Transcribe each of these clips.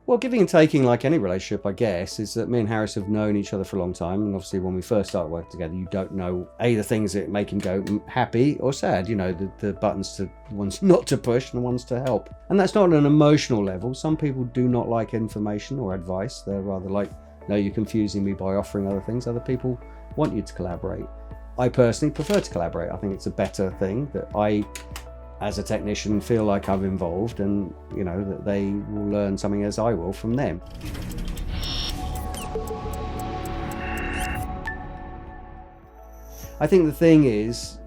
Well, giving and taking, like any relationship, I guess, is that me and Haris have known each other for a long time. And obviously when we first started working together, you don't know, the things that make him go happy or sad, the buttons to the ones not to push and the ones to help. And that's not on an emotional level. Some people do not like information or advice. They're rather like, no, you're confusing me by offering other things. Other people want you to collaborate. I personally prefer to collaborate. I think it's a better thing that I, as a technician, feel like I'm involved, and that they will learn something as I will from them. I think the thing is,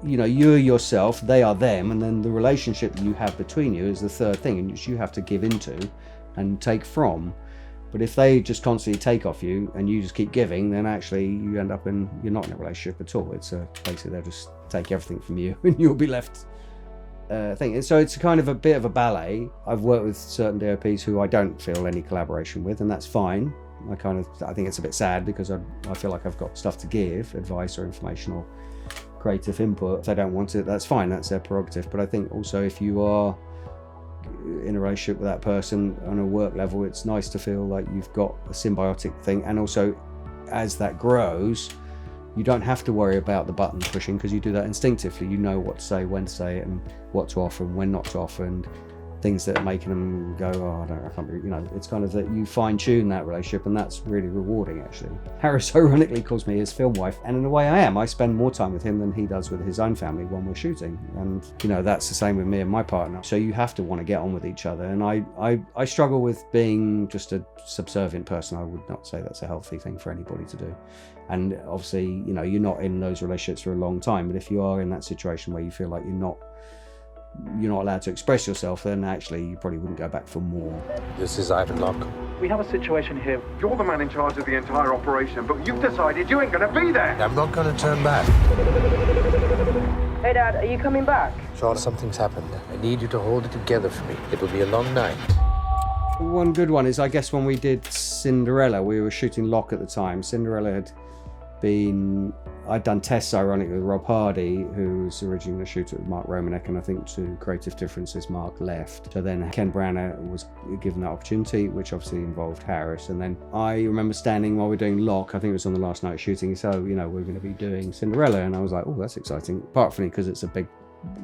you're yourself, they are them, and then the relationship you have between you is the third thing, which you have to give into and take from. But if they just constantly take off you and you just keep giving, then actually you end up you're not in a relationship at all. It's basically they'll just take everything from you and you'll be left thinking. So it's kind of a bit of a ballet. I've worked with certain DOPs who I don't feel any collaboration with, and that's fine. I think it's a bit sad because I feel like I've got stuff to give, advice or information or creative input. If they don't want it, that's fine, that's their prerogative. But I think also if you are in a relationship with that person on a work level, it's nice to feel like you've got a symbiotic thing. And also, as that grows, you don't have to worry about the button pushing because you do that instinctively. You know what to say, when to say it, and what to offer and when not to offer, and things that are making them go, oh, I can't really, it's kind of that you fine-tune that relationship, and that's really rewarding, actually. Haris ironically calls me his film wife, and in a way I am. I spend more time with him than he does with his own family when we're shooting, and that's the same with me and my partner. So you have to want to get on with each other, and I struggle with being just a subservient person. I would not say that's a healthy thing for anybody to do. And obviously, you're not in those relationships for a long time, but if you are in that situation where you feel like you're not allowed to express yourself, then actually you probably wouldn't go back for more. This is Ivan Locke. We have a situation here. You're the man in charge of the entire operation, but you've decided you ain't gonna be there. I'm not gonna turn back. Hey Dad, are you coming back? Sean, something's happened. I need you to hold it together for me. It will be a long night. One good one is, I guess, when we did Cinderella, we were shooting Locke at the time. Cinderella I'd done tests, ironically, with Rob Hardy, who was originally going to shoot it with Mark Romanek, and I think to creative differences, Mark left. So then Ken Branagh was given that opportunity, which obviously involved Haris. And then I remember standing while we were doing Locke, I think it was on the last night of shooting, so, we're going to be doing Cinderella. And I was like, oh, that's exciting. Apart from it, because it's a big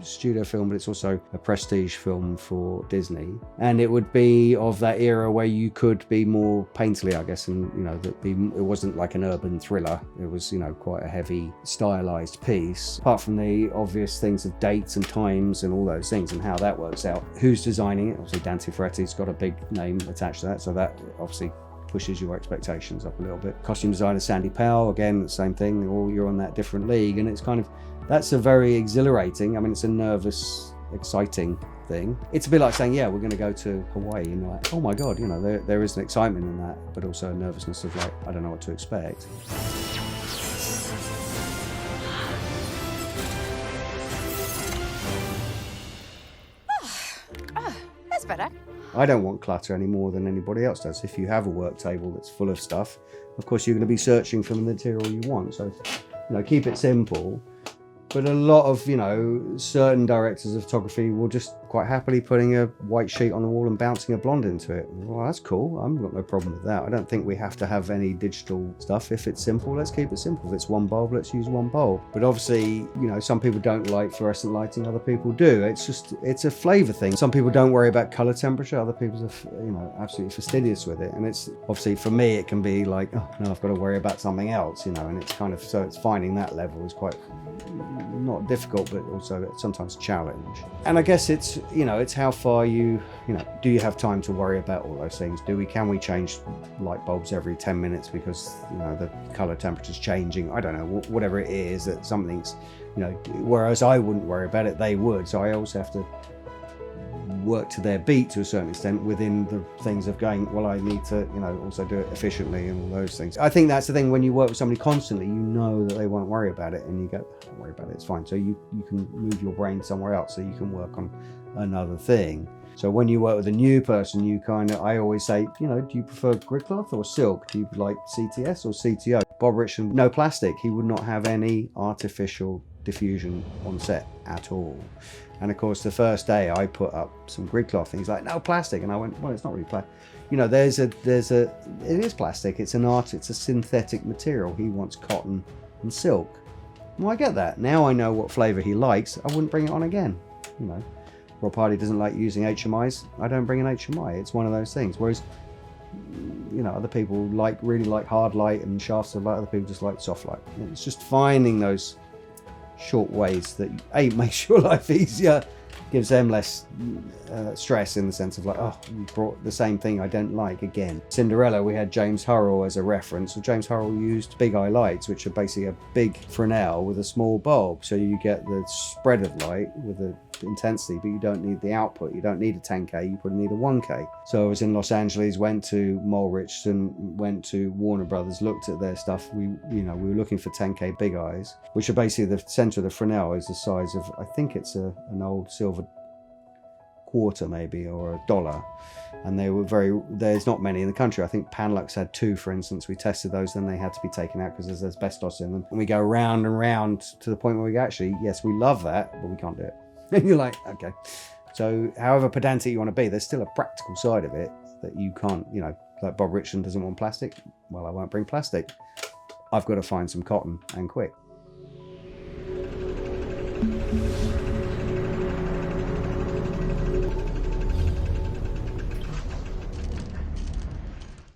studio film, but it's also a prestige film for Disney, and it would be of that era where you could be more painterly, I guess, and it wasn't like an urban thriller. It was quite a heavy stylized piece. Apart from the obvious things of dates and times and all those things and how that works out, who's designing it? Obviously Dante Ferretti's got a big name attached to that, so that obviously pushes your expectations up a little bit. Costume designer Sandy Powell, again, the same thing, or you're on that different league, and it's kind of, that's a very exhilarating, it's a nervous, exciting thing. It's a bit like saying, yeah, we're going to go to Hawaii, and you're like, oh my God, there is an excitement in that, but also a nervousness of like, I don't know what to expect. That's better. I don't want clutter any more than anybody else does. If you have a work table that's full of stuff, of course you're going to be searching for the material you want. So, keep it simple. But a lot of, certain directors of photography will just quite happily putting a white sheet on the wall and bouncing a blonde into it. Well, that's cool. I've got no problem with that. I don't think we have to have any digital stuff. If it's simple, let's keep it simple. If it's one bulb, let's use one bulb. But obviously, some people don't like fluorescent lighting, other people do. It's a flavor thing. Some people don't worry about color temperature, other people are, absolutely fastidious with it. And it's obviously, for me, it can be like, oh no, I've got to worry about something else, and it's kind of, so it's finding that level is quite not difficult, but also sometimes a challenge. And I guess it's how far do you have time to worry about all those things? Can we change light bulbs every 10 minutes because the color temperature's changing? I don't know, whatever it is, that something's, whereas I wouldn't worry about it, they would. So I also have to work to their beat to a certain extent within the things of going, well, I need to, also do it efficiently and all those things. I think that's the thing, when you work with somebody constantly, that they won't worry about it, and you go, don't worry about it, it's fine. So you can move your brain somewhere else so you can work on another thing. So when you work with a new person, I always say, do you prefer grid cloth or silk? Do you like CTS or CTO? Bob Richmond, no plastic. He would not have any artificial diffusion on set at all. And of course, the first day I put up some grid cloth, and he's like, "No, plastic." And I went, "Well, it's not really plastic. You know, it is plastic. It's it's a synthetic material. He wants cotton and silk." Well, I get that. Now I know what flavour he likes. I wouldn't bring it on again. You know, Rob Hardy doesn't like using HMIs. I don't bring an HMI. It's one of those things. Whereas, you know, other people really like hard light and shafts of light. Other people just like soft light. It's just finding those short ways that makes your life easier, gives them less stress in the sense of like, oh, you brought the same thing I don't like again. Cinderella, we had James Hurrell as a reference. So James Hurrell used big eye lights, which are basically a big Fresnel with a small bulb, so you get the spread of light with the intensity, but you don't need the output. You don't need a 10K, you probably need a 1K. So I was in Los Angeles, went to Mulrich and went to Warner Brothers, looked at their stuff. We were looking for 10K big eyes, which are basically the center of the Fresnel is the size of, I think it's an old silver quarter maybe, or $1. And they were there's not many in the country. I think Panlux had 2, for instance. We tested those, then they had to be taken out because there's asbestos in them. And we go round and round to the point where we go, actually, yes, we love that, but we can't do it. And you're like, okay. So however pedantic you want to be, there's still a practical side of it that you can't, you know, like Bob Richland doesn't want plastic. Well, I won't bring plastic. I've got to find some cotton, and quick.